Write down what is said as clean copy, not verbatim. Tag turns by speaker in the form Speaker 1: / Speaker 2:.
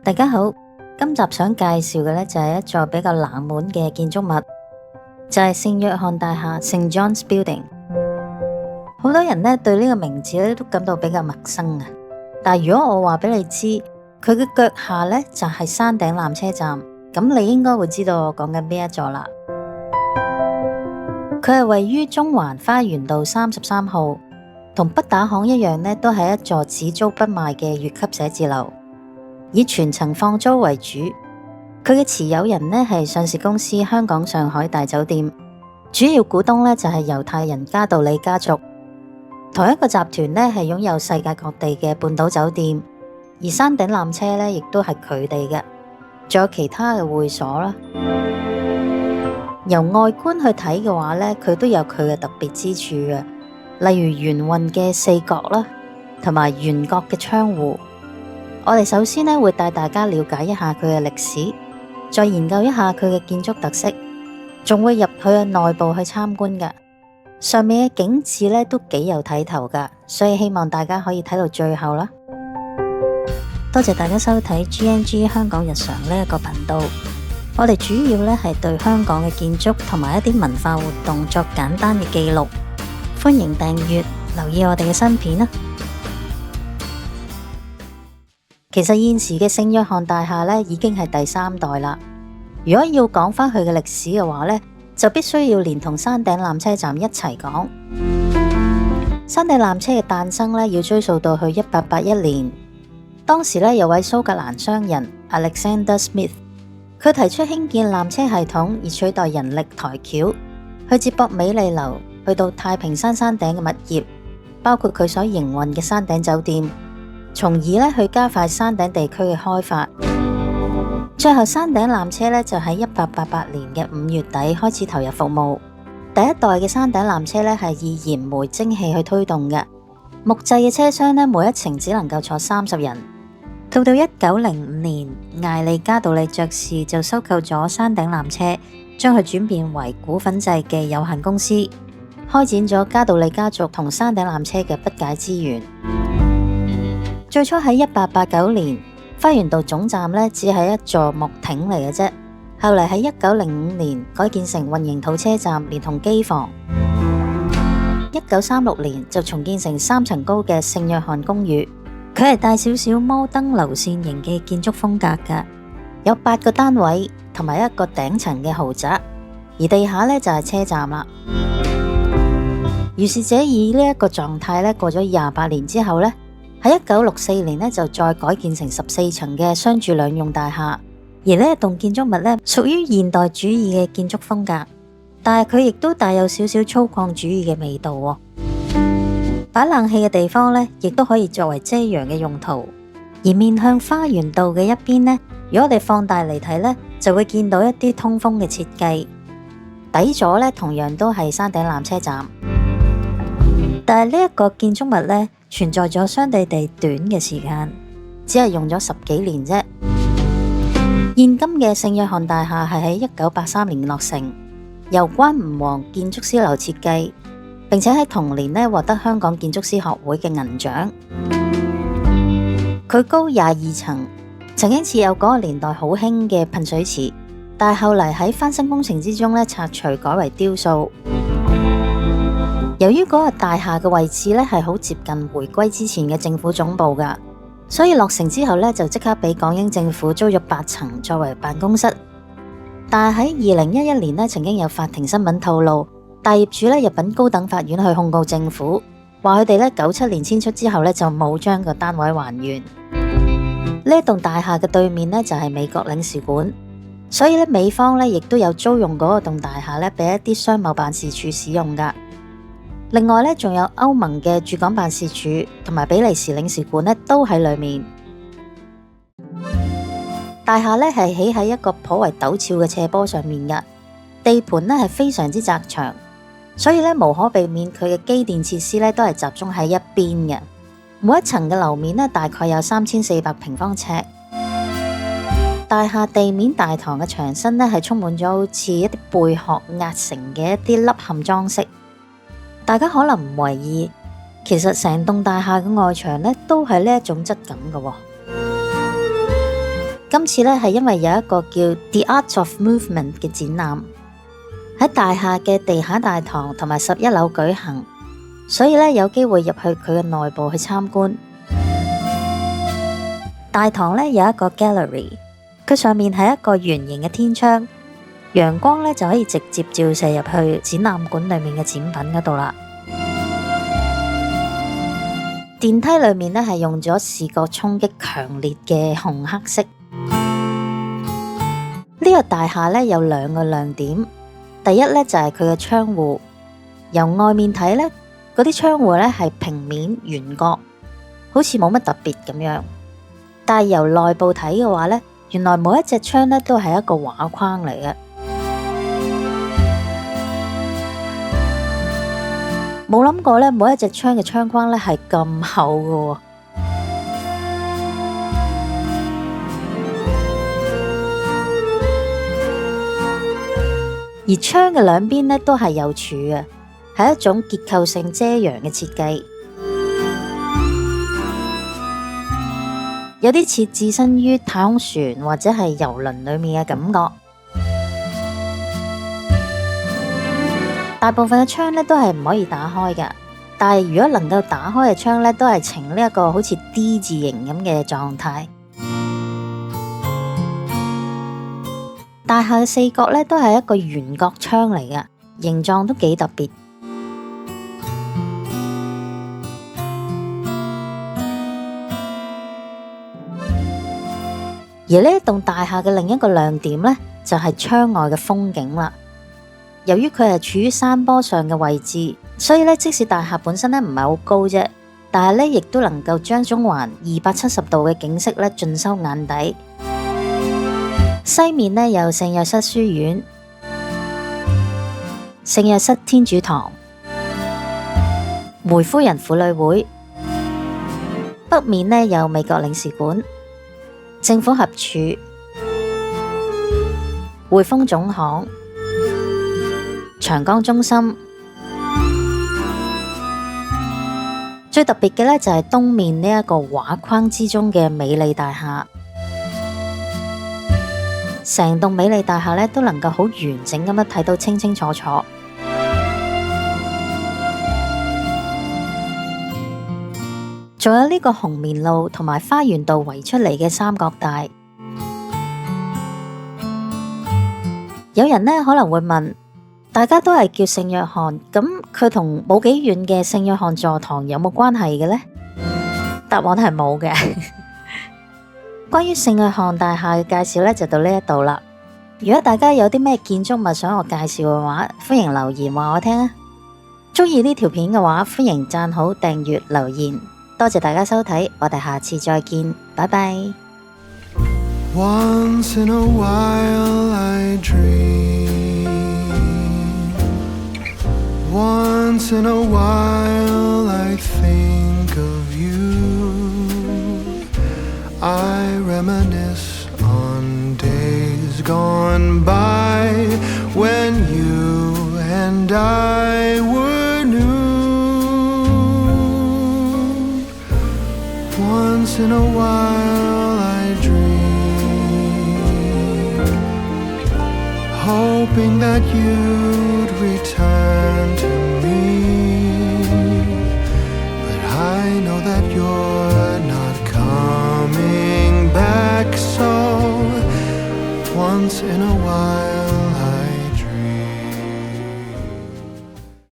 Speaker 1: 大家好，今集想介紹嘅呢就係一座比較冷門嘅建築物，就係聖約翰大廈 （St. John's Building）。好多人呢對呢個名字呢都感到比較陌生啊。但係如果我話俾你知，佢嘅腳下呢就係山頂纜車站，咁你應該會知道我講緊邊一座啦。佢係位於中環花園道33號，同北打行一樣呢，都係一座只租不賣嘅乙級寫字樓，以全層放租為主。佢嘅持有人呢係上市公司香港上海大酒店，主要股東呢就係猶太人嘉道理家族。同一個集團呢係擁有世界各地嘅半島酒店，而山頂纜車呢亦都係佢哋嘅，仲有其他嘅會所啦。由外觀去睇嘅話呢，佢都有佢嘅特別之處嘅，例如圓運嘅四角啦，同埋圓角嘅窗戶。我哋首先呢會帶大家了解一下佢嘅歷史，再研究一下佢嘅建築特色，仲會入佢嘅內部去參觀㗎。上面嘅景致呢都幾有睇頭㗎，所以希望大家可以睇到最後啦。多謝大家收睇 GNG 香港日常呢一個頻道。我哋主要呢係對香港嘅建築同埋一啲文化活動作簡單嘅記錄，歡迎訂閱留意我哋嘅新片啦。其實現時嘅聖約翰大廈呢已經係第3代啦。如果要講返佢嘅歷史嘅話呢，就必須要連同山頂纜車站一齊講。山頂纜車嘅誕生呢要追溯到去1881年，當時呢有位蘇格蘭商人 Alexander Smith。佢提出興建纜車系統，以取代人力抬轎，去接駁美利樓去到太平山山頂嘅物業，包括佢所營運嘅山頂酒店，從而呢去加快山頂地區嘅開發。最後山頂纜車呢就喺1888年嘅5月底開始投入服務。第一代嘅山頂纜車呢係以燃煤蒸汽去推動嘅，木製嘅車廂呢每一程只能夠坐30人。到1905年，艾利嘉道理爵士就收購咗山頂纜車，將佢轉變為股份制嘅有限公司，開展咗嘉道理家族同山頂纜車嘅不解之緣。最初喺1889年，花園道總站呢只係一座木艇嚟嘅啫，後嚟喺1905年改建成混凝土車站，連同機房。1936年就重建成3層高嘅聖約翰公寓。佢係帶少少摩登流線型嘅建築風格㗎，有8個單位同埋一個頂層嘅豪宅，而地下呢就係車站啦。如是者以呢一個狀態呢過咗28年之後呢，喺1964年呢就再改建成14層嘅商住兩用大廈，而呢一棟建築物呢屬於現代主義嘅建築風格，但係佢亦都帶有少少粗獷主義嘅味道喎。擺冷氣嘅地方呢，亦都可以作為遮陽嘅用途。而面向花園道嘅一邊呢，如果我哋放大嚟睇呢，就會見到一啲通風嘅設計。底座呢，同樣都係山頂纜車站，但係呢一個建築物呢，存在咗相對地短嘅時間，只係用咗10幾年啫。現今嘅聖約翰大廈係喺1983年落成，由關吳王建築師樓設計。並且喺同年呢獲得香港建築師學會嘅銀獎。佢高22層，曾經設有嗰個年代好興嘅噴水池，但係後嚟喺翻新工程之中呢拆除，改為雕塑。由於嗰個大廈嘅位置呢係好接近回歸之前嘅政府總部噶，所以落成之後呢就即刻俾港英政府租咗8層作為辦公室。但係喺2011年呢曾經有法庭新聞透露，大業主呢入稟高等法院去控告政府，話佢哋呢97年遷出之後呢就冇將個單位還原。呢一棟大廈嘅對面呢就係美國領事館，所以呢美方呢亦都有租用嗰個棟大廈呢俾一啲商貿辦事處使用噶。另外呢仲有歐盟嘅駐港辦事處同埋比利時領事館呢都喺裏面。大廈呢係起喺一個頗為陡峭嘅斜坡上面噶，地盤呢係非常之窄長。所以咧，無可避免佢嘅機電設施咧都係集中喺一邊嘅。每一層嘅樓面咧大概有3400平方尺。大廈地面大堂嘅牆身咧係充滿咗好似一啲貝殼壓成嘅一啲凹陷裝飾。大家可能唔為意，其實成棟大廈嘅外牆咧都係呢一種質感嘅。今次呢係因為有一個叫 The Art of Movement 嘅展覽喺大廈嘅地下大堂同埋11樓舉行，所以呢有機會入去佢嘅內部去參觀。大堂呢有一個 gallery， 佢上面係一個圓形嘅天窗，陽光呢就可以直接照射入去展覽館裏面嘅展品嗰度啦。電梯裏面呢係用咗視覺衝擊強烈嘅紅黑色。呢個大廈呢有2個亮點，第一呢就係佢嘅窗戶，由外面睇呢，嗰啲窗戶呢係平面圓角，好似冇乜特別咁樣。但係由內部睇嘅話呢，原來每一隻窗呢都係一個畫框嚟嘅。冇諗過呢，每一隻窗嘅窗框呢係咁厚嘅。而窗嘅兩邊呢都係有柱嘅，係一種結構性遮陽嘅設計，有啲似置身於太空船或者係郵輪裏面嘅感覺。大部分嘅窗呢都係唔可以打開嘅，但係如果能夠打開嘅窗呢，都係呈呢一個好似 D 字形咁嘅狀態。大廈嘅四角呢都係一個圓角窗嚟嘅，形狀都幾特別。而呢一棟大廈嘅另一個亮點呢，就係窗外嘅風景啦。由於佢係處於山坡上嘅位置，所以呢，即使大廈本身呢唔係好高啫，但係呢亦都能夠將中環270度嘅景色呢盡收眼底。西面呢有聖若瑟書院、聖若瑟天主堂、梅夫人婦女會；北面呢有美國領事館、政府合署、匯豐總行、長江中心。最特別嘅呢就係東面呢一個畫框之中嘅美麗大廈。成棟美麗大廈呢都能夠好完整咁樣睇到清清楚楚。仲有呢個紅棉路同埋花園道圍出嚟嘅三角帶。有人呢可能會問，大家都係叫聖約翰，咁佢同冇幾遠嘅聖約翰座堂有冇關係嘅呢？答案係冇嘅。關於聖約翰大廈嘅介紹呢，就到呢一度啦。如果大家有啲咩建築物想我介紹嘅話，歡迎留言話我聽啊。中意呢條片嘅話，歡迎讚好、訂閱、留言。多謝大家收睇，我哋下次再見，拜拜。Once in a while I dream. Once in a while I think of you.I reminisce on days gone by when you and I were new. Once in a while I dream, hoping that you'd return to me, but I know that you're not coming back, so once in a while